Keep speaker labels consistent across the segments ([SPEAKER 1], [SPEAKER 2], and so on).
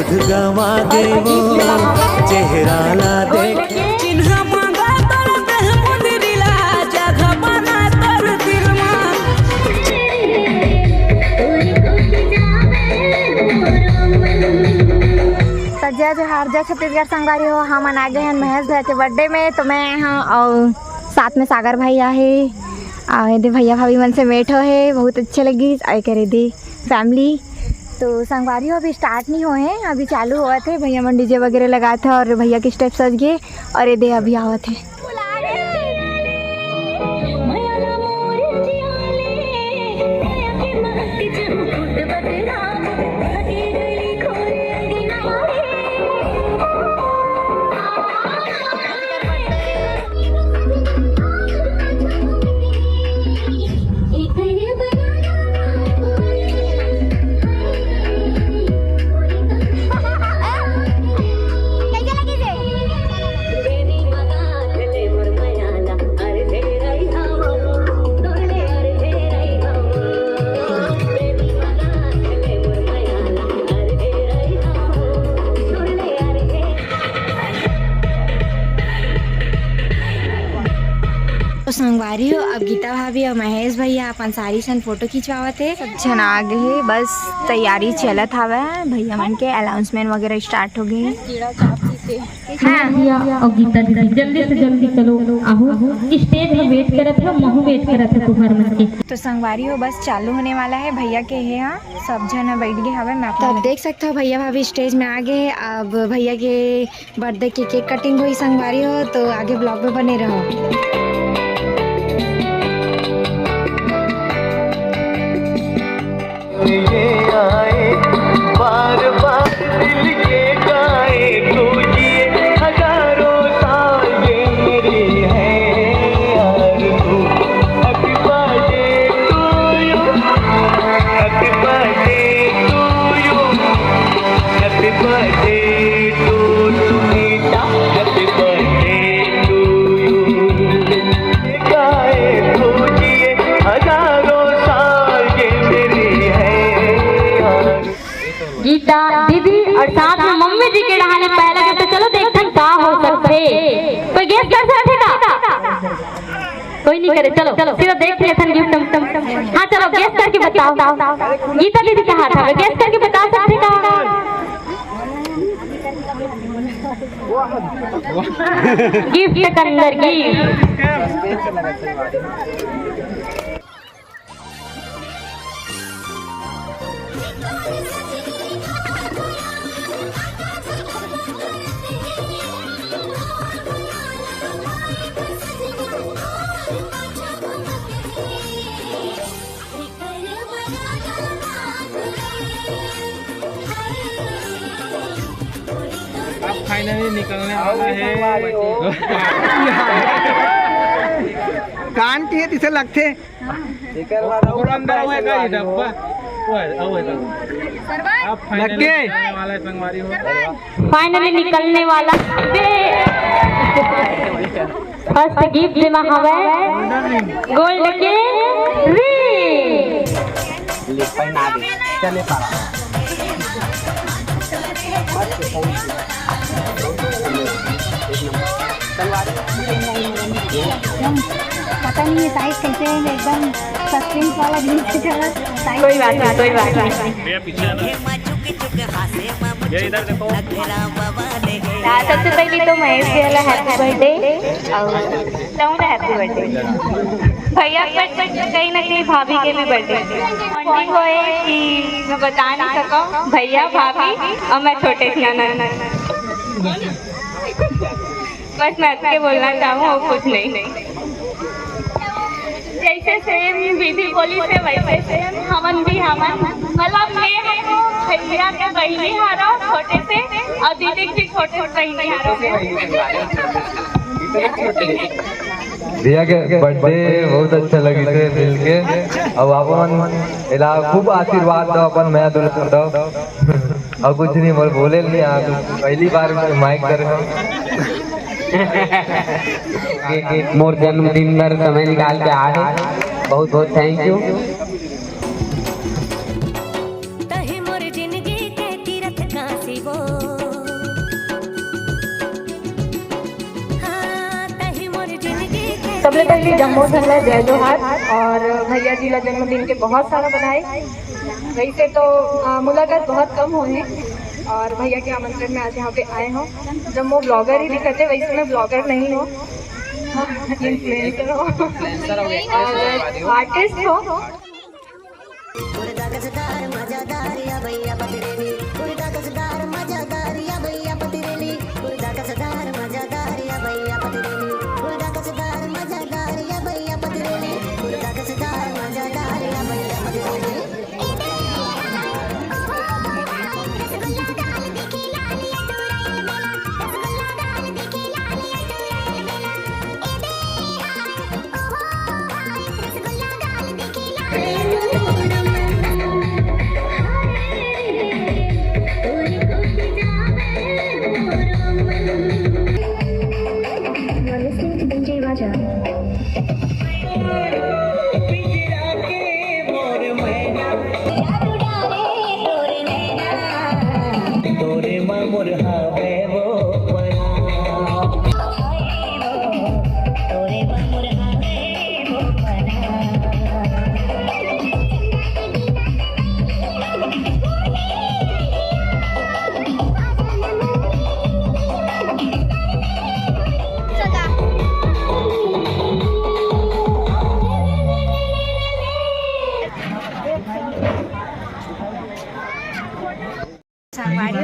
[SPEAKER 1] सुध गवा दे वो चेहरा ला देख चिन्ह मांगा तर देह मुंदरिला जगह बना तर दिल में
[SPEAKER 2] सज्जा जोहार जय छत्तीसगढ़ संगवारी हो। हम आ गए हैं महेश भैया के बर्थडे में, तो मैं यहाँ और साथ में सागर भैया है आए दे भैया भाभी मन से मेट हो है, बहुत अच्छे लगी आए करे दे फैमिली। तो संगवारी हो अभी स्टार्ट नहीं हुए हैं, अभी चालू हुआ थे। भैया मन डीजे वगैरह लगाए थे और भैया के स्टेप सज गए और ये दे अभी आवा थे। तो संगवारी हो अब गीता भाभी और महेश भैया अपन सारी सन फोटो खिंचवावत थे। सब जन आ गए, बस तैयारी चलत हवे। भैया मन के अनाउंसमेंट वगैरह स्टार्ट हो गए।
[SPEAKER 3] हाँ और गीता दीदी जल्दी से जल्दी चलो आओ, स्टेज में वेट करत है, महू वेट करत है तुम्हार मन के।
[SPEAKER 2] तो संगवारी हो बस चालू होने वाला है। भैया के है यहाँ सब जन बैठ गए हवे। मैं तो देख सकते हो भैया भाभी स्टेज में आ गए। अब भैया के बर्थडे की केक कटिंग हुई संगवारी हो, तो आगे ब्लॉग में बने रहो।
[SPEAKER 1] ये आए बार बार दिल के गाए तुझे हजारों साल ये मेरी है आरज़ू। Happy birthday to you, happy birthday to you, happy birthday to Sunita, happy birthday to you. गाए तुझे हजारों
[SPEAKER 3] गीता दीदी और साथ में मम्मी जी के डहाने पहले कहते चलो देखते हैं क्या हो सकते। कोई गेस कर सकता? कोई नहीं करे, चलो चलो सिर्फ देख लेते हैं गिफ्ट। हाँ चलो गेस करके बताओ। गीता दीदी का हाथ है, गेस करके बता सकते का? गिफ्ट के अंदर
[SPEAKER 4] फाइनली निकलने वाला है।
[SPEAKER 5] कान की है तिसे लगते
[SPEAKER 4] और अंदर हुए का ये डब्बा ओए अब फाइनली निकलने वाला है संगवारी हो।
[SPEAKER 3] फाइनली निकलने वाला फर्स्ट गिफ्ट में हवे गोल्ड के रिंग।
[SPEAKER 5] पहना दे चले पारा
[SPEAKER 2] पता नहीं है साइज कैसे है, एकदम सस्पेंस वाला गिफ्ट है।
[SPEAKER 3] कोई बात नहीं, कोई बात नहीं।
[SPEAKER 4] ये इधर देखो।
[SPEAKER 3] सबसे पहले तो महेश भैया हैप्पी बर्थडे और हैप्पी बर्थडे भैया। कहीं ना कहीं भाभी के भी बर्थडे बॉन्डिंग होए कि मैं बता नहीं सकूं। भैया भाभी और मैं छोटे थी ना, बस मैं आपके बोलना चाहूँ और कुछ नहीं। जैसे सेम विधि बोली से वैसे सेम हमन भी हमन मतलब मैं भैया के बहनी हारो छोटे से और दीदी की छोटे बहनी हारो।
[SPEAKER 6] भैया के बर्थडे बहुत अच्छा लगी थे मिल के। अब अपन इला खूब आशीर्वाद दो, अपन मैं दुल्हन दो और कुछ नहीं बोले नहीं। आप पहली बार माइक कर रहे हो।
[SPEAKER 7] मोर जन्मदिन पर समय निकाल के आए, बहुत बहुत थैंक यू।
[SPEAKER 8] तहे मोर जिंदगी के तीरथ काशी वो
[SPEAKER 3] सबले पहले जम्मू झंडा जय जोहार और भैया जी का जन्मदिन के बहुत सारा बधाई। वैसे तो मुलाकात बहुत कम हुई और भैया के आमंत्रण में आज यहाँ पे आए हो। जब वो ब्लॉगर ही दिखते, वैसे मैं ब्लॉगर नहीं हूँ, इन्फ्लुएंसर हो और आर्टिस्ट हो।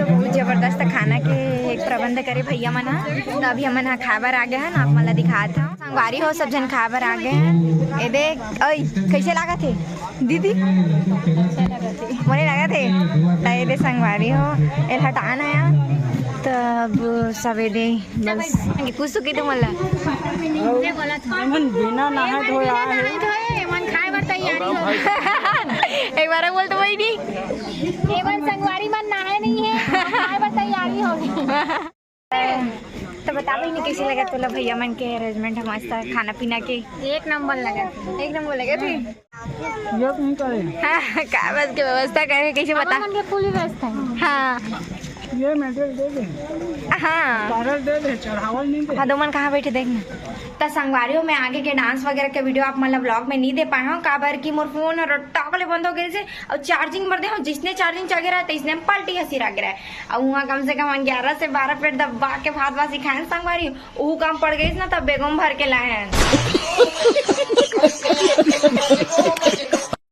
[SPEAKER 2] बहुत जबरदस्त खाना के एक प्रबंध करे भैया मन हा। तो अभी हमन हा खाबर आ गए हैं, आप मला दिखात हा। संगवारी हो सब जन खाबर आ गए हैं। ए देख, ओए कैसे लागत है दीदी? मोने लागत है तो दे संगवारी हो एल हटाना है तब सवेरे बस कुछ की तो मला
[SPEAKER 5] मन बिना नहा धोया है
[SPEAKER 2] मन खाए बर तैयारी हो। एक बार बोल तो वही नहीं एवन संगवारी मन नहाए नहीं है, खाए बर तैयारी होगी। तो बता भाई नहीं कैसे लगा तुला भैया मन के अरेंजमेंट है मस्त खाना पीना के? एक नंबर लगा थे।
[SPEAKER 5] योग नहीं करे
[SPEAKER 2] हाँ, का बस के व्यवस्था करे कैसे बता?
[SPEAKER 3] पूरी व्यवस्था है।
[SPEAKER 2] हाँ
[SPEAKER 5] ये मेडल दे दे,
[SPEAKER 2] हाँ
[SPEAKER 5] पारल दे दे, चढ़ावल नहीं दे।
[SPEAKER 2] हाँ दो मन कहाँ बैठे देखना। तो संगवारियों में आगे के डांस वगैरह के वीडियो आप मतलब ब्लॉग में नहीं दे पाए हो काबर की मोर फोन और टॉकले बंद हो गए से और चार्जिंग भर दे हो। जिसने चार्जिंग चगे रहा है इसने पलटी हसी रख रहा है और वहाँ कम से कम 11 से 12 प्लेट दबा के भात वासी खाए संगवारी वो काम पड़ गई ना तब बेगम भर के लाए हैं।